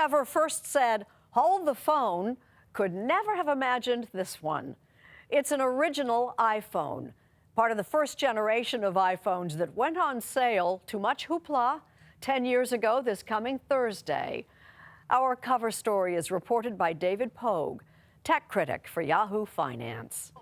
Whoever first said, "Hold the phone," could never have imagined this one. It's an original iPhone, part of the first generation of iPhones that went on sale to much hoopla 10 years ago this coming Thursday. Our cover story is reported by David Pogue, tech critic for Yahoo Finance.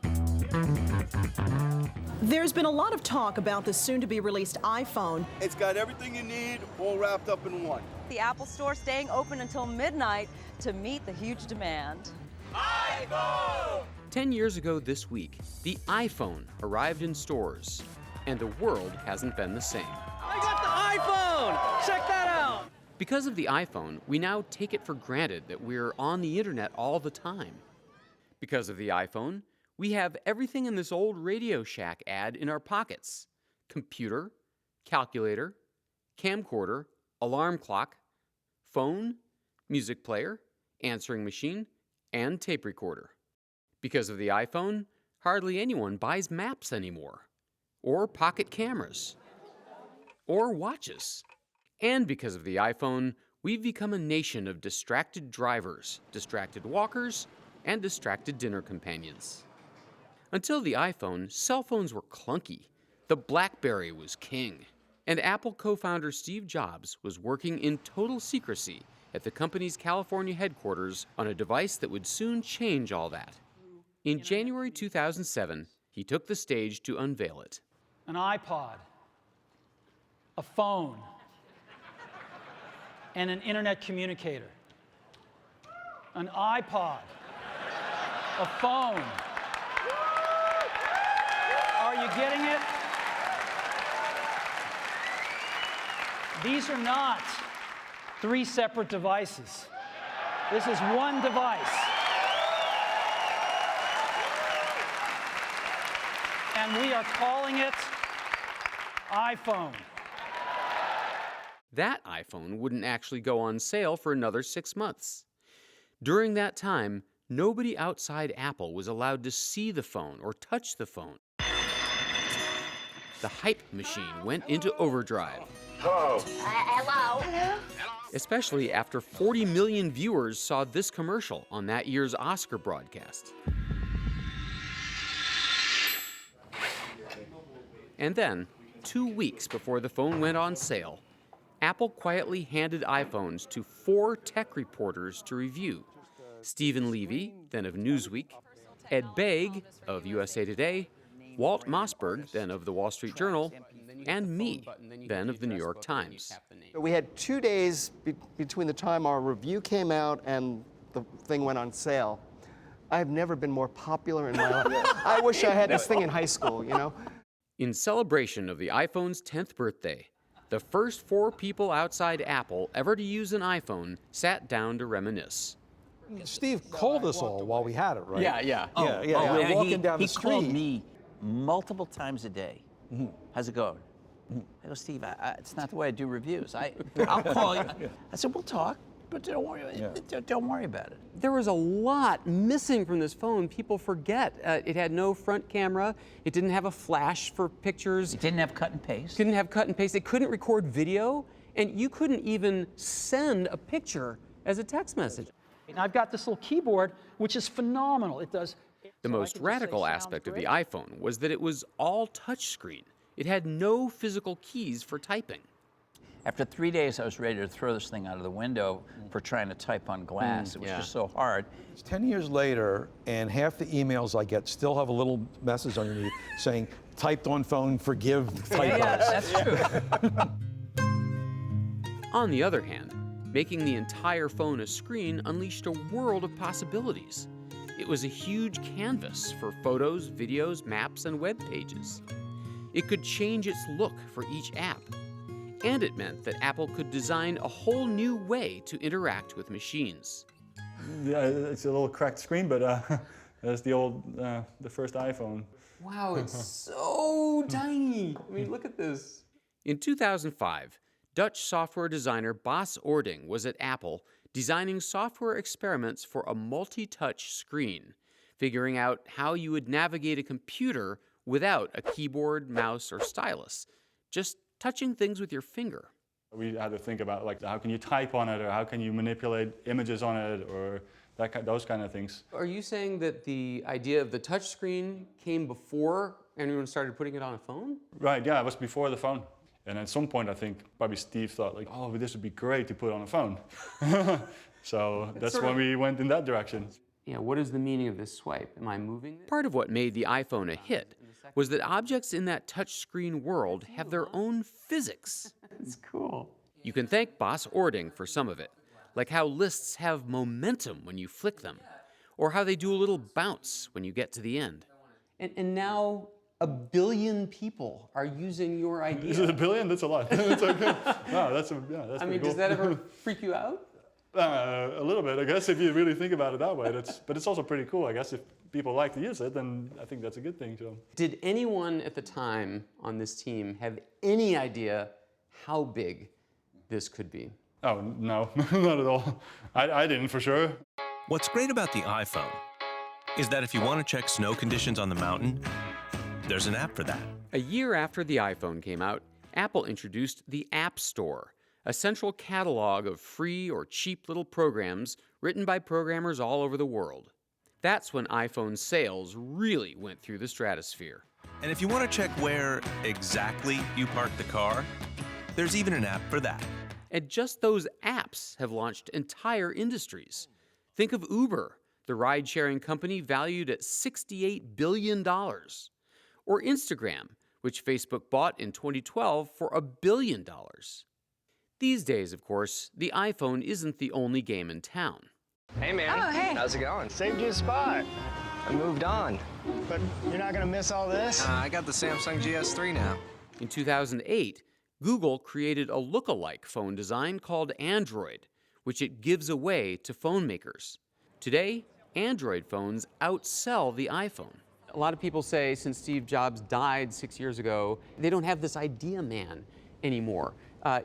There's been a lot of talk about the soon-to-be-released iPhone. It's got everything you need, all wrapped up in one. The Apple Store staying open until midnight to meet the huge demand. iPhone! 10 years ago this week, the iPhone arrived in stores, and the world hasn't been the same. I got the iPhone! Check that out! Because of the iPhone, we now take it for granted that we're on the internet all the time. Because of the iPhone, we have everything in this old Radio Shack ad in our pockets: computer, calculator, camcorder, alarm clock, phone, music player, answering machine, and tape recorder. Because of the iPhone, hardly anyone buys maps anymore, or pocket cameras, or watches. And because of the iPhone, we've become a nation of distracted drivers, distracted walkers, and distracted dinner companions. Until the iPhone, cell phones were clunky. The BlackBerry was king. And Apple co-founder Steve Jobs was working in total secrecy at the company's California headquarters on a device that would soon change all that. In January 2007, he took the stage to unveil it. An iPod, a phone, and an internet communicator. An iPod, a phone. Are you getting it? These are not three separate devices. This is one device. And we are calling it iPhone. That iPhone wouldn't actually go on sale for another 6 months. During that time, nobody outside Apple was allowed to see the phone or touch the phone. The hype machine went into overdrive. Hello. Hello. Especially after 40 million viewers saw this commercial on that year's Oscar broadcast. And then, 2 weeks before the phone went on sale, Apple quietly handed iPhones to 4 tech reporters to review. Stephen Levy, then of Newsweek, Ed Begg of USA Today, Walt Mossberg, then of the Wall Street Journal, and me, then of the New York Times. We had 2 days between the time our review came out and the thing went on sale. I've never been more popular in my life. I wish I had this thing in high school, you know? In celebration of the iPhone's 10th birthday, the first 4 people outside Apple ever to use an iPhone sat down to reminisce. Steve called us all while we had it, right? Yeah. We were walking down the street. He called me multiple times a day. Mm-hmm. How's it going? I go, Steve, it's not the way I do reviews. I'll call you. I said, we'll talk, but don't worry about it. There was a lot missing from this phone. People forget. It had no front camera. It didn't have a flash for pictures. It didn't have cut and paste. Didn't have cut and paste. It couldn't record video. And you couldn't even send a picture as a text message. And I've got this little keyboard, which is phenomenal. It does. The most radical aspect of the iPhone was that it was all touchscreen. It had no physical keys for typing. After 3 days, I was ready to throw this thing out of the window for trying to type on glass. It was just so hard. It's 10 years later, and half the emails I get still have a little message underneath saying, typed on phone, forgive typos. Yeah, that's true. On the other hand, making the entire phone a screen unleashed a world of possibilities. It was a huge canvas for photos, videos, maps, and web pages. It could change its look for each app. And it meant that Apple could design a whole new way to interact with machines. Yeah, it's a little cracked screen, but that's the first iPhone. Wow, it's so tiny. I mean, look at this. In 2005, Dutch software designer Bas Oording was at Apple designing software experiments for a multi-touch screen, figuring out how you would navigate a computer without a keyboard, mouse, or stylus, just touching things with your finger. We had to think about like how can you type on it, or how can you manipulate images on it, or those kind of things. Are you saying that the idea of the touch screen came before anyone started putting it on a phone? Right, yeah, it was before the phone. And at some point, I think probably Steve thought like, oh, this would be great to put on a phone. So that's when we went in that direction. Yeah, what is the meaning of this swipe? Am I moving it? Part of what made the iPhone a hit was that objects in that touchscreen world have their own physics. It's cool. You can thank Boss Ording for some of it, like how lists have momentum when you flick them, or how they do a little bounce when you get to the end. And now 1 billion people are using your idea. Is it 1 billion? That's a lot. That's okay. Wow, that's I mean, does that ever freak you out? A little bit, I guess, if you really think about it that way. But it's also pretty cool, I guess. If people like to use it, then I think that's a good thing. So. Did anyone at the time on this team have any idea how big this could be? Oh, no, not at all. I didn't, for sure. What's great about the iPhone is that if you want to check snow conditions on the mountain, there's an app for that. A year after the iPhone came out, Apple introduced the App Store, a central catalog of free or cheap little programs written by programmers all over the world. That's when iPhone sales really went through the stratosphere. And if you want to check where exactly you parked the car, there's even an app for that. And just those apps have launched entire industries. Think of Uber, the ride-sharing company valued at $68 billion. Or Instagram, which Facebook bought in 2012 for $1 billion. These days, of course, the iPhone isn't the only game in town. Hey, man. Oh, hey. How's it going? Saved you a spot. I moved on. But you're not going to miss all this? I got the Samsung GS3 now. In 2008, Google created a look-alike phone design called Android, which it gives away to phone makers. Today, Android phones outsell the iPhone. A lot of people say since Steve Jobs died 6 years ago, they don't have this idea man anymore.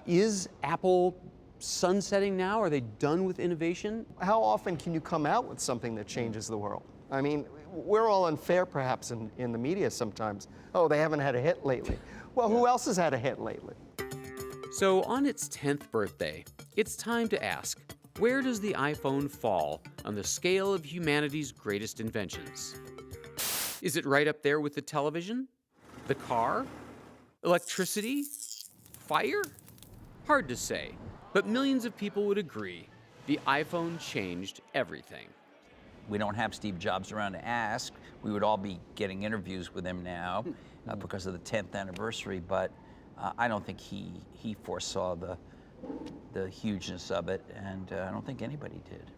Is Apple sunsetting now? Are they done with innovation? How often can you come out with something that changes the world? I mean, we're all unfair perhaps in the media sometimes. Oh, they haven't had a hit lately. Well, who else has had a hit lately? So on its 10th birthday, it's time to ask, where does the iPhone fall on the scale of humanity's greatest inventions? Is it right up there with the television? The car? Electricity? Fire? Hard to say, but millions of people would agree the iPhone changed everything. We don't have Steve Jobs around to ask. We would all be getting interviews with him now because of the 10th anniversary, but I don't think he foresaw the hugeness of it, and I don't think anybody did.